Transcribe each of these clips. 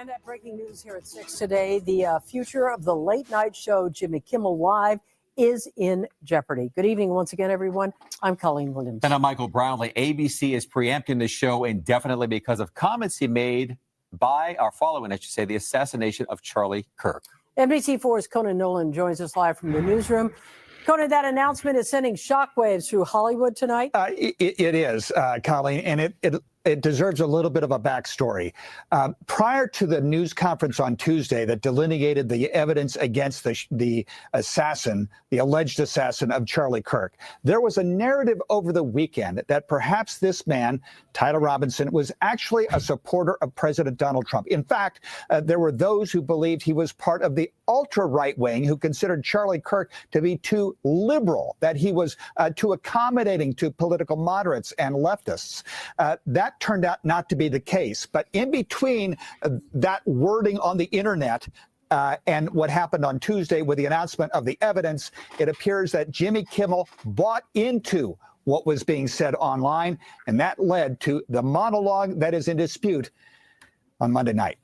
And that breaking news here at 6 today, the future of the late night show Jimmy Kimmel Live is in jeopardy. Good evening once again, everyone. I'm Colleen Williams. And I'm Michael Brownlee. ABC is preempting the show indefinitely because of comments he made following, I should say, the assassination of Charlie Kirk. NBC4's Conan Nolan joins us live from the newsroom. Conan, that announcement is sending shockwaves through Hollywood tonight. It is, Colleen, and it deserves a little bit of a backstory. Prior to the news conference on Tuesday that delineated the evidence against the assassin, the alleged assassin of Charlie Kirk, there was a narrative over the weekend that perhaps this man, Tyler Robinson, was actually a supporter of President Donald Trump. In fact, there were those who believed he was part of the ultra-right wing who considered Charlie Kirk to be too liberal, that he was too accommodating to political moderates and leftists. That turned out not to be the case. But in between that wording on the internet and what happened on Tuesday with the announcement of the evidence, it appears that Jimmy Kimmel bought into what was being said online, and that led to the monologue that is in dispute on Monday night.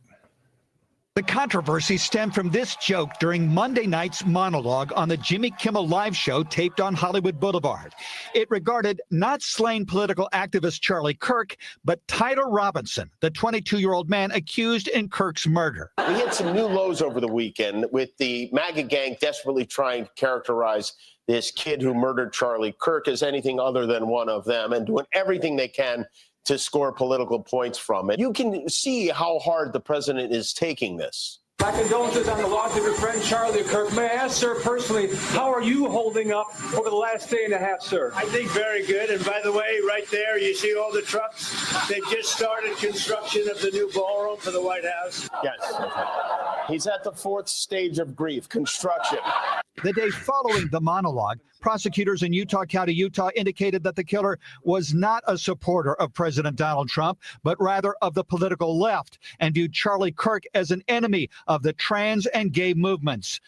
The controversy stemmed from this joke during Monday night's monologue on the Jimmy Kimmel Live show taped on Hollywood Boulevard. It regarded not slain political activist Charlie Kirk, but Tyler Robinson, the 22-year-old man accused in Kirk's murder. We hit some new lows over the weekend with the MAGA gang desperately trying to characterize this kid who murdered Charlie Kirk as anything other than one of them and doing everything they can to score political points from it. You can see how hard the president is taking this. My condolences on the loss of your friend Charlie Kirk. May I ask, sir, personally, how are you holding up over the last day and a half, sir? I think very good. And by the way, right there, you see all the trucks? They've just started construction of the new ballroom for the White House. Yes. He's at the fourth stage of grief, construction. The day following the monologue, prosecutors in Utah County, Utah, indicated that the killer was not a supporter of President Donald Trump, but rather of the political left, and viewed Charlie Kirk as an enemy of the trans and gay movements.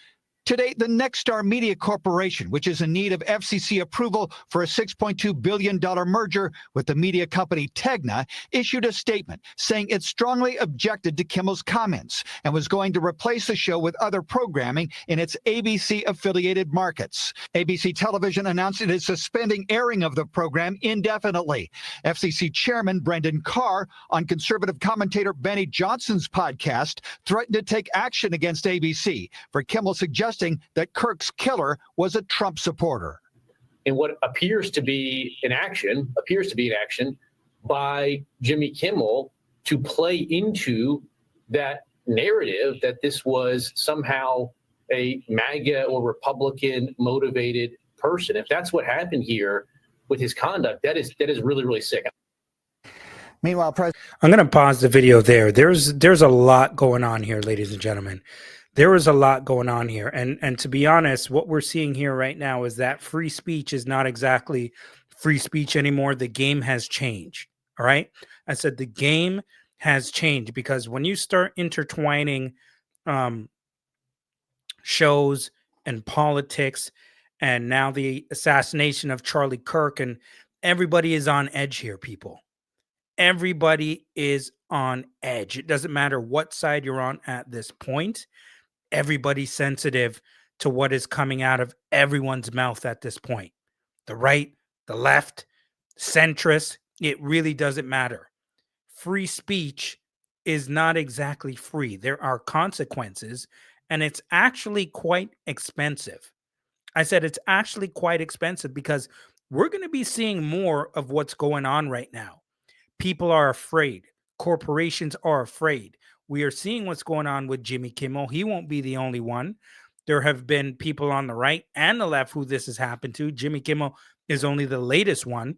Today, the Nexstar Media Corporation, which is in need of FCC approval for a $6.2 billion merger with the media company Tegna, issued a statement saying it strongly objected to Kimmel's comments and was going to replace the show with other programming in its ABC-affiliated markets. ABC Television announced it is suspending airing of the program indefinitely. FCC Chairman Brendan Carr, on conservative commentator Benny Johnson's podcast, threatened to take action against ABC for Kimmel suggesting that Kirk's killer was a Trump supporter. In what appears to be an action by Jimmy Kimmel to play into that narrative that this was somehow a MAGA or Republican motivated person. If that's what happened here with his conduct, that is really, really sick. Meanwhile, I'm going to pause the video there. There's a lot going on here, ladies and gentlemen. There is a lot going on here. And to be honest, what we're seeing here right now is that free speech is not exactly free speech anymore. The game has changed. All right. I said the game has changed because when you start intertwining shows and politics and now the assassination of Charlie Kirk, and everybody is on edge here, people. Everybody is on edge. It doesn't matter what side you're on at this point. Everybody's sensitive to what is coming out of everyone's mouth at this point. The right, the left, centrist, it really doesn't matter. Free speech is not exactly free. There are consequences, and it's actually quite expensive. I said it's actually quite expensive because we're going to be seeing more of what's going on right now. People are afraid. Corporations are afraid. We are seeing what's going on with Jimmy Kimmel. He won't be the only one. There have been people on the right and the left who this has happened to. Jimmy Kimmel is only the latest one.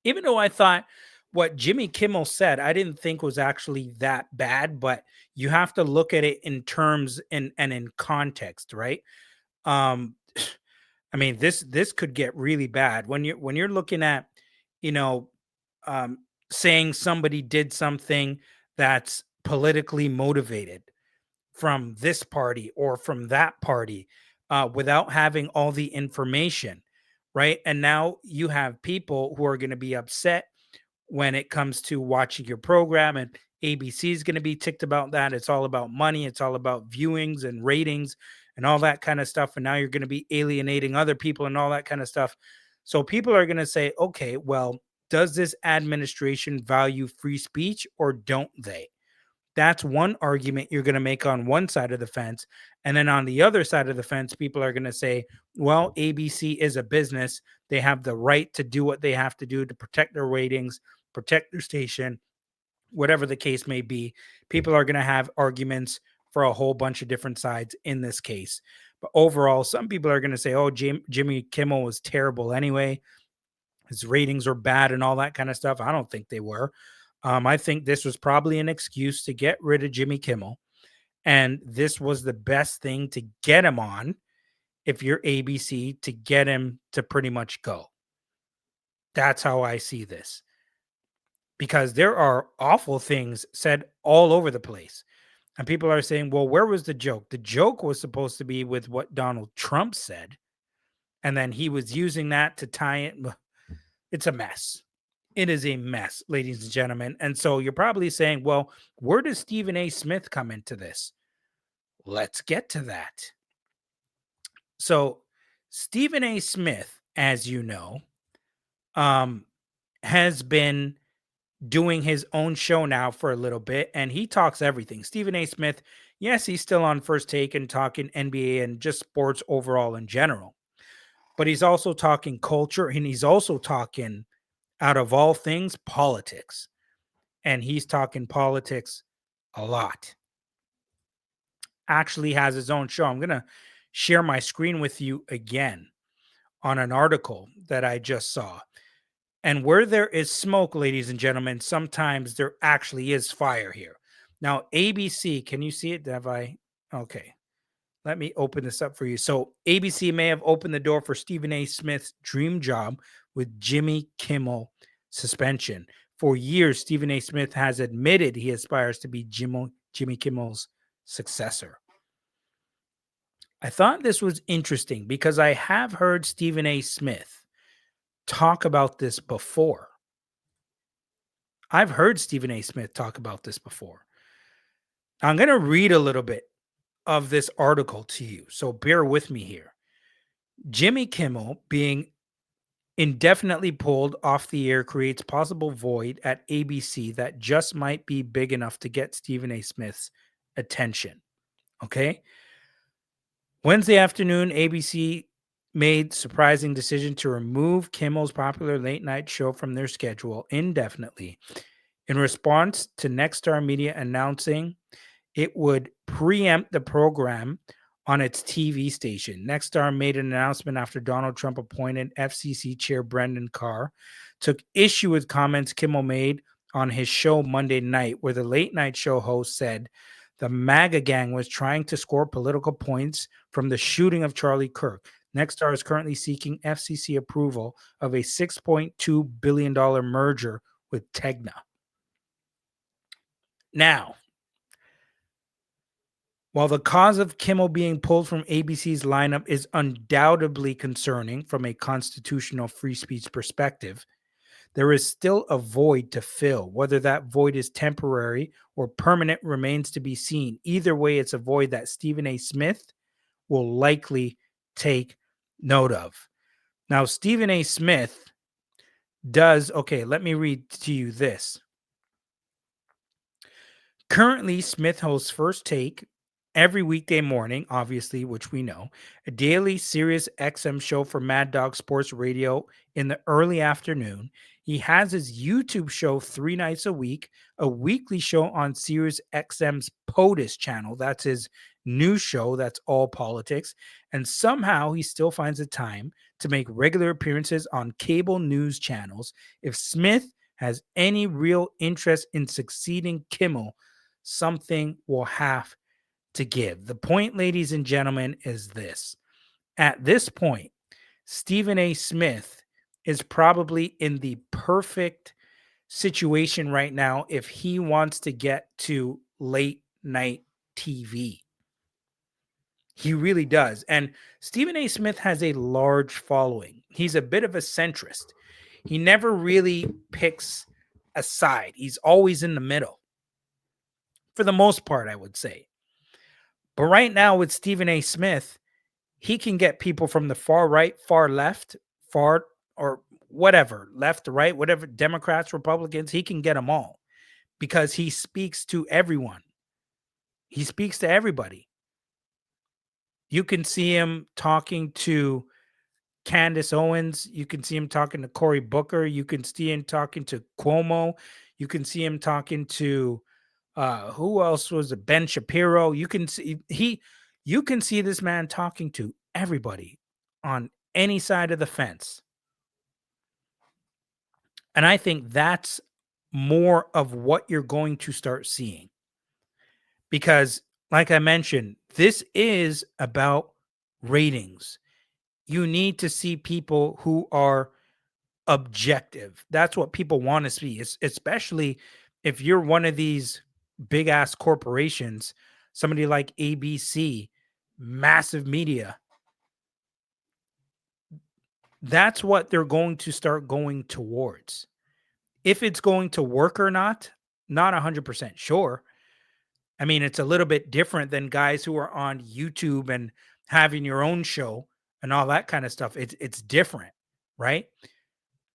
Even though I thought what Jimmy Kimmel said, I didn't think was actually that bad, but you have to look at it in terms and in context, right? I mean, this could get really bad when you're looking at, saying somebody did something that's politically motivated from this party or from that party without having all the information, right? And now you have people who are going to be upset when it comes to watching your program and ABC is going to be ticked about that. It's all about money. It's all about viewings and ratings and all that kind of stuff. And now you're going to be alienating other people and all that kind of stuff. So people are going to say, okay, well, does this administration value free speech or don't they? That's one argument you're going to make on one side of the fence. And then on the other side of the fence, people are going to say, well, ABC is a business. They have the right to do what they have to do to protect their ratings, protect their station, whatever the case may be. People are going to have arguments for a whole bunch of different sides in this case. But overall, some people are going to say, oh, Jimmy Kimmel was terrible anyway. His ratings are bad and all that kind of stuff. I don't think they were. I think this was probably an excuse to get rid of Jimmy Kimmel. And this was the best thing to get him on, if you're ABC, to get him to pretty much go. That's how I see this. Because there are awful things said all over the place. And people are saying, well, where was the joke? The joke was supposed to be with what Donald Trump said. And then he was using that to tie it. It's a mess. It is a mess, ladies and gentlemen. And so you're probably saying, well, where does Stephen A. Smith come into this? Let's get to that. So Stephen A. Smith, as you know, has been doing his own show now for a little bit, and he talks everything. Stephen A. Smith, yes, he's still on First Take and talking NBA and just sports overall in general. But he's also talking culture, and he's also talking, out of all things, politics. And he's talking politics a lot. Actually has his own show. I'm going to share my screen with you again on an article that I just saw. And where there is smoke, ladies and gentlemen, sometimes there actually is fire here. Now, ABC, can you see it? Have I? Okay. Let me open this up for you. So ABC may have opened the door for Stephen A. Smith's dream job with Jimmy Kimmel suspension. For years, Stephen A. Smith has admitted he aspires to be Jimmy Kimmel's successor. I thought this was interesting because I have heard Stephen A. Smith talk about this before. I've heard Stephen A. Smith talk about this before. I'm going to read a little bit of this article to you, so bear with me here. Jimmy Kimmel being indefinitely pulled off the air creates possible void at ABC that just might be big enough to get Stephen A. Smith's attention. Okay? Wednesday afternoon, ABC made surprising decision to remove Kimmel's popular late night show from their schedule indefinitely in response to Nexstar Media announcing it would preempt the program on its TV station. Nexstar made an announcement after Donald Trump appointed FCC Chair Brendan Carr took issue with comments Kimmel made on his show Monday night, where the late night show host said the MAGA gang was trying to score political points from the shooting of Charlie Kirk. Nexstar is currently seeking FCC approval of a $6.2 billion merger with Tegna. Now, while the cause of Kimmel being pulled from ABC's lineup is undoubtedly concerning from a constitutional free speech perspective, there is still a void to fill. Whether that void is temporary or permanent remains to be seen. Either way, it's a void that Stephen A. Smith will likely take note of. Now, Stephen A. Smith does, okay, let me read to you this. Currently, Smith hosts First Take every weekday morning, obviously, which we know, a daily Sirius XM show for Mad Dog Sports Radio in the early afternoon. He has his YouTube show 3 nights a week, a weekly show on Sirius XM's POTUS channel. That's his news show. That's all politics. And somehow he still finds the time to make regular appearances on cable news channels. If Smith has any real interest in succeeding Kimmel, something will have to give. The point, ladies and gentlemen, is this. At this point, Stephen A. Smith is probably in the perfect situation right now if he wants to get to late night TV. He really does. And Stephen A. Smith has a large following. He's a bit of a centrist. He never really picks a side. He's always in the middle. for the most part, I would say. But right now with Stephen A. Smith, he can get people from the far right, far left, far or whatever, left, right, whatever, Democrats, Republicans, he can get them all because he speaks to everyone. He speaks to everybody. You can see him talking to Candace Owens. You can see him talking to Cory Booker. You can see him talking to Cuomo. You can see him talking to who else was it? Ben Shapiro. You can see this man talking to everybody on any side of the fence. And I think that's more of what you're going to start seeing. Because, like I mentioned, this is about ratings. You need to see people who are objective. That's what people want to see, especially if you're one of these big ass corporations, somebody like ABC, massive media. That's what they're going to start going towards. If it's going to work or not 100% sure. I mean, it's a little bit different than guys who are on YouTube and having your own show and all that kind of stuff. It's different, right?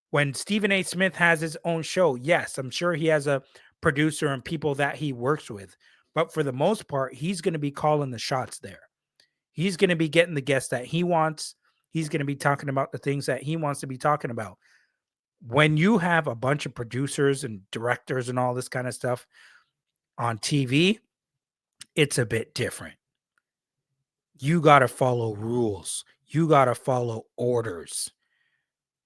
When Stephen A. Smith has his own show, yes, I'm sure he has a producer and people that he works with. But for the most part, he's going to be calling the shots there. He's going to be getting the guests that he wants. He's going to be talking about the things that he wants to be talking about. When you have a bunch of producers and directors and all this kind of stuff on TV, it's a bit different. You got to follow rules. You got to follow orders.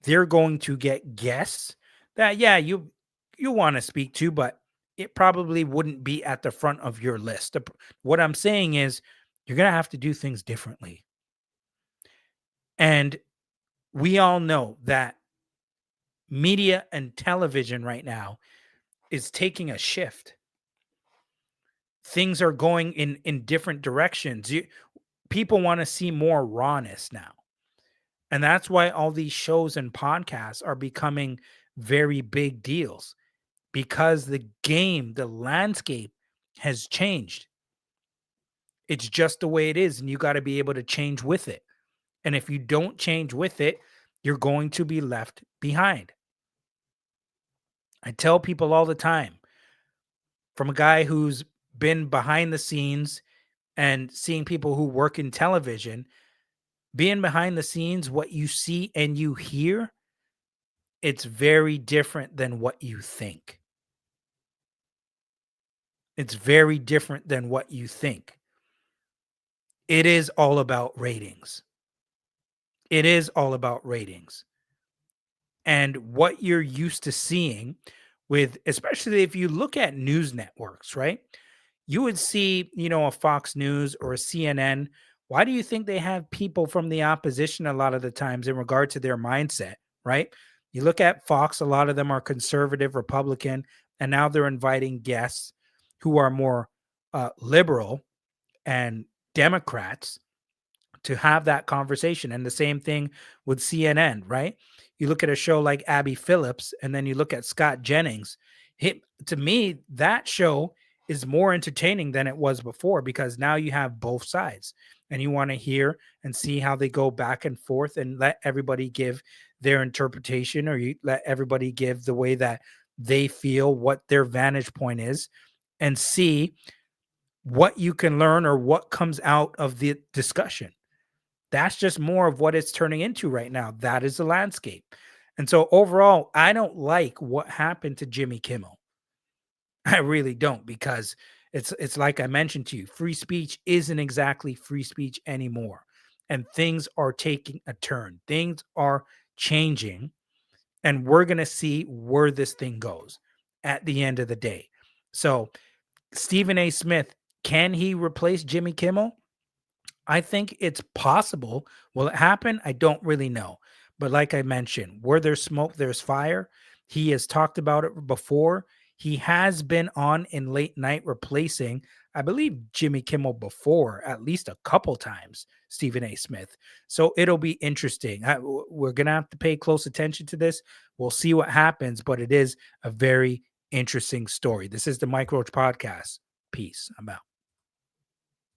They're going to get guests that, yeah, you want to speak to, but it probably wouldn't be at the front of your list. What I'm saying is you're going to have to do things differently. And we all know that media and television right now is taking a shift. Things are going in different directions. People want to see more rawness now. And that's why all these shows and podcasts are becoming very big deals, because the game, the landscape has changed. It's just the way it is, and you got to be able to change with it. And if you don't change with it, you're going to be left behind. I tell people all the time, from a guy who's been behind the scenes and seeing people who work in television, being behind the scenes, what you see and you hear, it's very different than what you think. It's very different than what you think. It is all about ratings. It is all about ratings. And what you're used to seeing with, especially if you look at news networks, right? You would see, a Fox News or a CNN. Why do you think they have people from the opposition a lot of the times in regard to their mindset, right? You look at Fox, a lot of them are conservative, Republican, and now they're inviting guests who are more liberal and Democrats to have that conversation. And the same thing with CNN, right? You look at a show like Abby Phillips, and then you look at Scott Jennings. To me, that show is more entertaining than it was before, because now you have both sides and you want to hear and see how they go back and forth and let everybody give their interpretation, or you let everybody give the way that they feel, what their vantage point is, and see what you can learn or what comes out of the discussion. That's just more of what it's turning into right now. That is the landscape. And so overall, I don't like what happened to Jimmy Kimmel. I really don't, because it's like I mentioned to you, free speech isn't exactly free speech anymore. And things are taking a turn. Things are changing. And we're going to see where this thing goes at the end of the day. So Stephen A. Smith, can he replace Jimmy Kimmel? I think it's possible. Will it happen? I don't really know. But like I mentioned, where there's smoke, there's fire. He has talked about it before. He has been on in late night replacing, I believe, Jimmy Kimmel before, at least a couple times, Stephen A. Smith. So it'll be interesting. We're going to have to pay close attention to this. We'll see what happens, but it is a very interesting story. This is the Mike Roach Podcast. piece about.